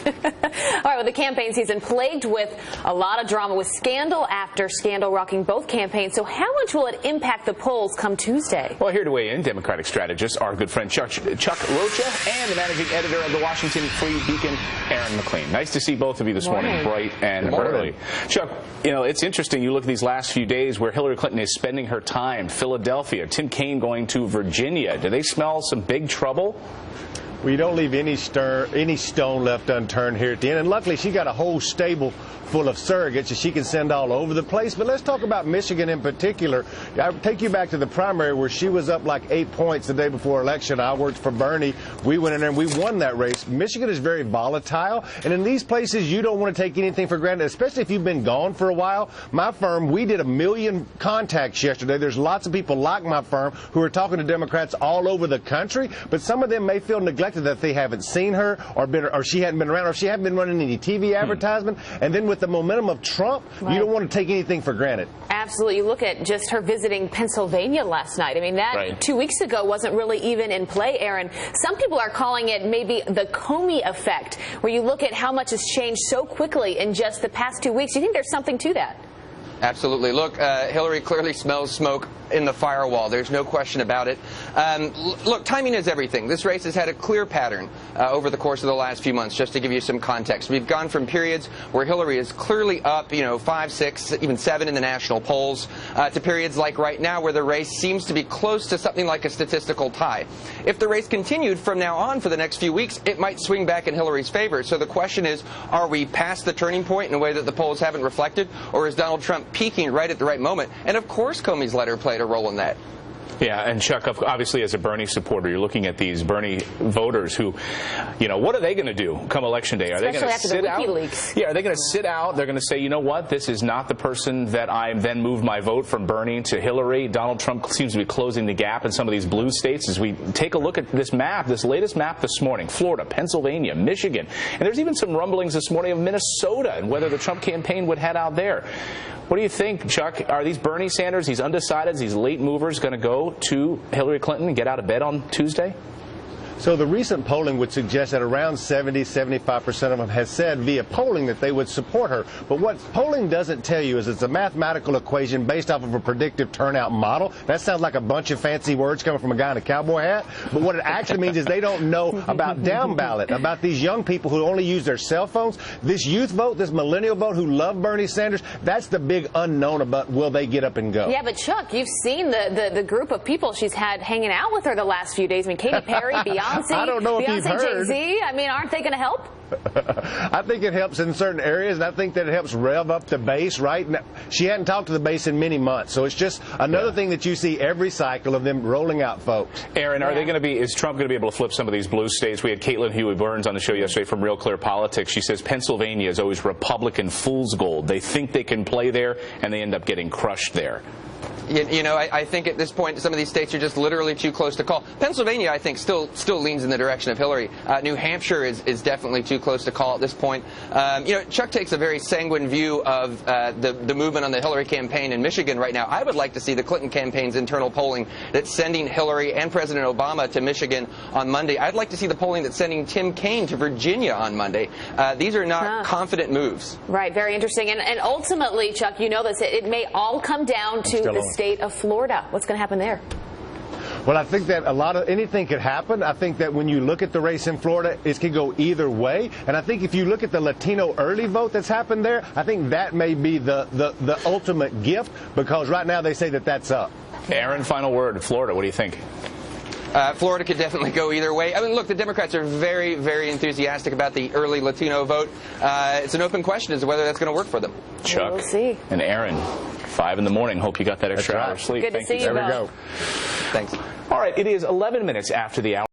All right, well, the campaign season plagued with a lot of drama with scandal after scandal rocking both campaigns. So how much will it impact the polls come Tuesday? Well, here to weigh in, Democratic strategist, our good friend Chuck Rocha, and the managing editor of the Washington Free Beacon, Aaron MacLean. Nice to see both of you this morning, bright and early. Chuck, you know, it's interesting. You look at these last few days where Hillary Clinton is spending her time. Philadelphia, Tim Kaine going to Virginia. Do they smell some big trouble? We don't leave any stone left unturned here at the end. And luckily, she got a whole stable full of surrogates that she can send all over the place. But let's talk about Michigan in particular. I'll take you back to the primary where she was up like 8 points the day before election. I worked for Bernie. We went in there and we won that race. Michigan is very volatile. And in these places, you don't want to take anything for granted, especially if you've been gone for a while. My firm, we did 1 million contacts yesterday. There's lots of people like my firm who are talking to Democrats all over the country. But some of them may feel neglected that they haven't seen her or she hadn't been around or she hadn't been running any TV advertisement. And then with the momentum of Trump, you don't want to take anything for granted. Absolutely. You look at just her visiting Pennsylvania last night. I mean, that 2 weeks ago wasn't really even in play, Aaron. Some people are calling it maybe the Comey effect, where you look at how much has changed so quickly in just the past 2 weeks. Do you think there's something to that? Absolutely. Look, Hillary clearly smells smoke in the firewall. There's no question about it. Look, timing is everything. This race has had a clear pattern over the course of the last few months, just to give you some context. We've gone from periods where Hillary is clearly up, 5, 6, even 7 in the national polls, to periods like right now where the race seems to be close to something like a statistical tie. If the race continued from now on for the next few weeks, it might swing back in Hillary's favor. So the question is, are we past the turning point in a way that the polls haven't reflected, or is Donald Trump peaking right at the right moment? And of course Comey's letter played a role in that. Yeah, and Chuck, obviously as a Bernie supporter, you're looking at these Bernie voters who, what are they going to do come Election Day? Are they going to sit out? Yeah, are they going to sit out? They're going to say, you know what, this is not the person that I then moved my vote from Bernie to Hillary. Donald Trump seems to be closing the gap in some of these blue states. As we take a look at this map, this latest map this morning, Florida, Pennsylvania, Michigan, and there's even some rumblings this morning of Minnesota and whether the Trump campaign would head out there. What do you think, Chuck? Are these Bernie Sanders, these undecideds, these late movers going to go to Hillary Clinton and get out of bed on Tuesday? So the recent polling would suggest that around 70-75% of them has said via polling that they would support her. But what polling doesn't tell you is it's a mathematical equation based off of a predictive turnout model. That sounds like a bunch of fancy words coming from a guy in a cowboy hat. But what it actually means is they don't know about down ballot, about these young people who only use their cell phones. This youth vote, this millennial vote who love Bernie Sanders, that's the big unknown about will they get up and go. Yeah, but Chuck, you've seen the group of people she's had hanging out with her the last few days. I mean, Katy Perry, Beyonce, I don't know if you've heard. Jay-Z. I mean, aren't they going to help? I think it helps in certain areas, and I think that it helps rev up the base, right? Now, she hadn't talked to the base in many months, so it's just another thing that you see every cycle of them rolling out folks. Aaron, are they going to be, is Trump going to be able to flip some of these blue states? We had Caitlin Huey-Burns on the show yesterday from Real Clear Politics. She says Pennsylvania is always Republican fool's gold. They think they can play there, and they end up getting crushed there. I think at this point some of these states are just literally too close to call. Pennsylvania, I think, still leans in the direction of Hillary. New Hampshire is definitely too close to call at this point. Chuck takes a very sanguine view of the movement on the Hillary campaign in Michigan right now. I would like to see the Clinton campaign's internal polling that's sending Hillary and President Obama to Michigan on Monday. I'd like to see the polling that's sending Tim Kaine to Virginia on Monday. These are not confident moves. Right, very interesting. And ultimately, Chuck, you know this, it may all come down to the state of Florida. What's going to happen there? Well, I think that anything could happen. I think that when you look at the race in Florida, it could go either way. And I think if you look at the Latino early vote that's happened there, I think that may be the ultimate gift, because right now they say that that's up. Aaron, final word. Florida, what do you think? Florida could definitely go either way. I mean, look, the Democrats are very, very enthusiastic about the early Latino vote. It's an open question as to whether that's going to work for them. Chuck we'll see. And Aaron, 5 in the morning. Hope you got that extra hour of sleep. Good to see you. There we go. Thanks. All right, it is 11 minutes after the hour.